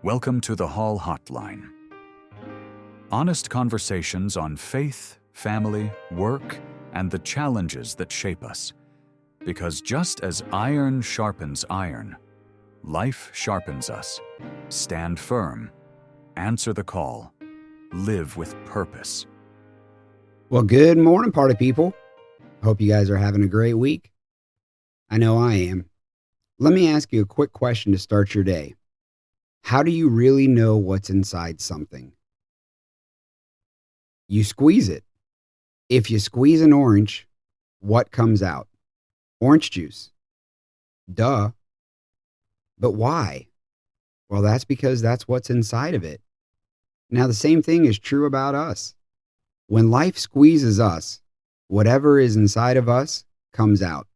Welcome to the Hall Hotline. Honest conversations on faith, family, work, and the challenges that shape us. Because just as iron sharpens iron, life sharpens us. Stand firm. Answer the call. Live with purpose. Well, good morning, party people. Hope you guys are having a great week. I know I am. Let me ask you a quick question to start your day. How do you really know what's inside something? You squeeze it. If you squeeze an orange, what comes out? Orange juice. Duh. But why? Well, that's because that's what's inside of it. Now, the same thing is true about us. When life squeezes us, whatever is inside of us comes out.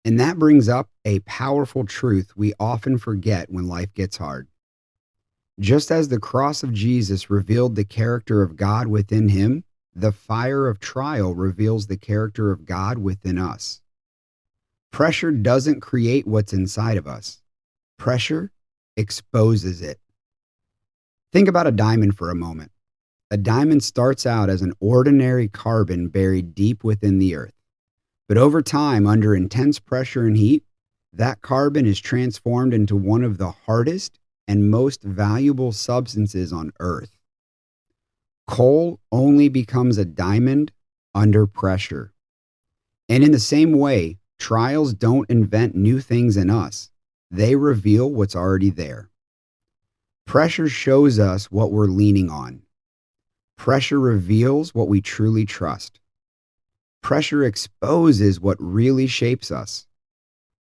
And that brings up a powerful truth we often forget when life gets hard. Just as the cross of Jesus revealed the character of God within him, the fire of trial reveals the character of God within us. Pressure doesn't create what's inside of us. Pressure exposes it. Think about a diamond for a moment. A diamond starts out as an ordinary carbon buried deep within the earth. But over time, under intense pressure and heat, that carbon is transformed into one of the hardest and most valuable substances on earth. Coal only becomes a diamond under pressure. And in the same way, trials don't invent new things in us. They reveal what's already there. Pressure shows us what we're leaning on. Pressure reveals what we truly trust. Pressure exposes what really shapes us.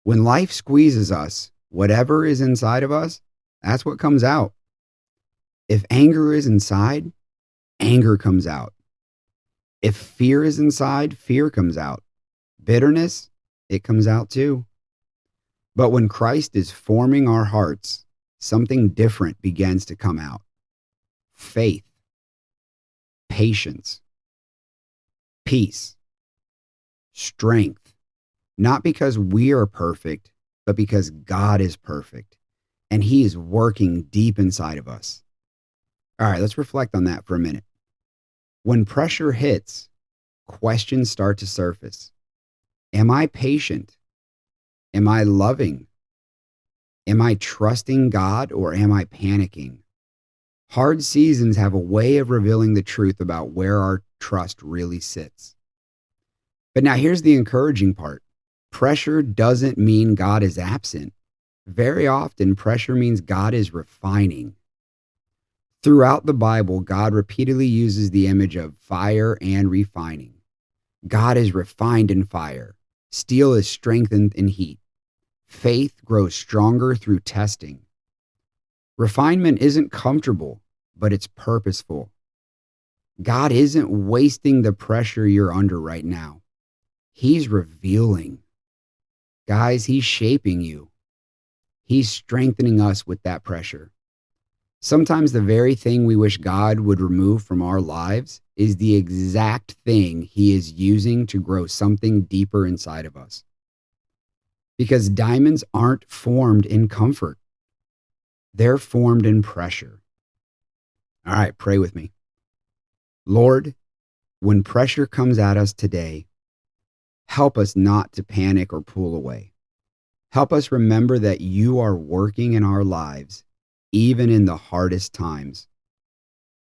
When life squeezes us, whatever is inside of us, that's what comes out. If anger is inside, anger comes out. If fear is inside, fear comes out. Bitterness, it comes out too. But when Christ is forming our hearts, something different begins to come out. Faith, patience, peace, strength, not because we are perfect, but because God is perfect, and he is working deep inside of us. All right, let's reflect on that for a minute. When pressure hits, questions start to surface. Am I patient? Am I loving? Am I trusting God, or am I panicking? Hard seasons have a way of revealing the truth about where our trust really sits. But now here's the encouraging part. Pressure doesn't mean God is absent. Very often, pressure means God is refining. Throughout the Bible, God repeatedly uses the image of fire and refining. God is refined in fire. Steel is strengthened in heat. Faith grows stronger through testing. Refinement isn't comfortable, but it's purposeful. God isn't wasting the pressure you're under right now. He's revealing. Guys, he's shaping you. He's strengthening us with that pressure. Sometimes the very thing we wish God would remove from our lives is the exact thing he is using to grow something deeper inside of us. Because diamonds aren't formed in comfort. They're formed in pressure. All right, pray with me. Lord, when pressure comes at us today, help us not to panic or pull away. Help us remember that you are working in our lives, even in the hardest times.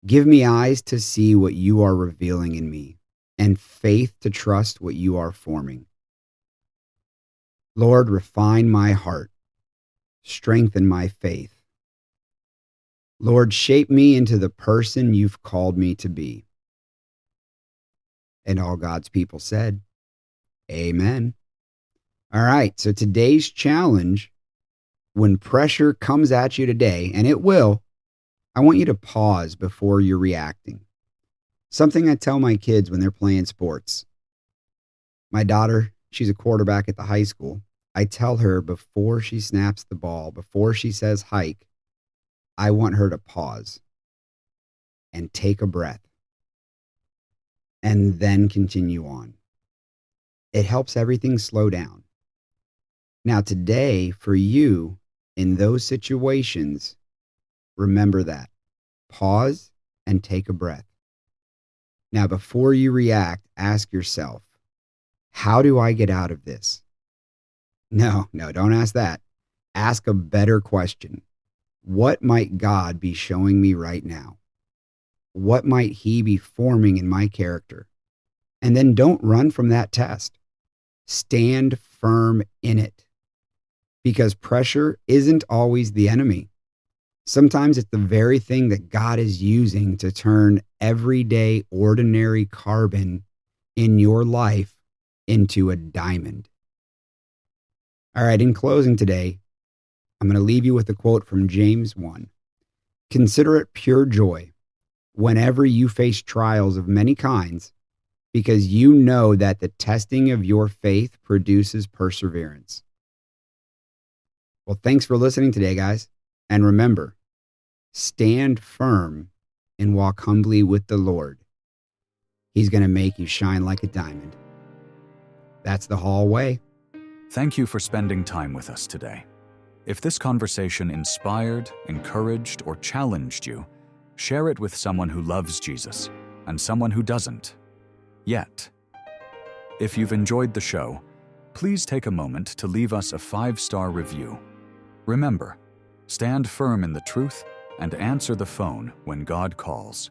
Give me eyes to see what you are revealing in me, and faith to trust what you are forming. Lord, refine my heart. Strengthen my faith. Lord, shape me into the person you've called me to be. And all God's people said, Amen. All right, so today's challenge, when pressure comes at you today, and it will, I want you to pause before you're reacting. Something I tell my kids when they're playing sports. My daughter, she's a quarterback at the high school. I tell her before she snaps the ball, before she says hike, I want her to pause and take a breath and then continue on. It helps everything slow down. Now today, for you, in those situations, remember that. Pause and take a breath. Now, before you react, ask yourself, how do I get out of this? No, don't ask that. Ask a better question. What might God be showing me right now? What might He be forming in my character? And then don't run from that test. Stand firm in it. Because pressure isn't always the enemy. Sometimes it's the very thing that God is using to turn everyday, ordinary carbon in your life into a diamond. All right, in closing today, I'm going to leave you with a quote from James 1. Consider it pure joy whenever you face trials of many kinds, because you know that the testing of your faith produces perseverance. Well, thanks for listening today, guys. And remember, stand firm and walk humbly with the Lord. He's going to make you shine like a diamond. That's the hallway. Thank you for spending time with us today. If this conversation inspired, encouraged, or challenged you, share it with someone who loves Jesus and someone who doesn't yet. If you've enjoyed the show, please take a moment to leave us a 5-star review. Remember, stand firm in the truth and answer the phone when God calls.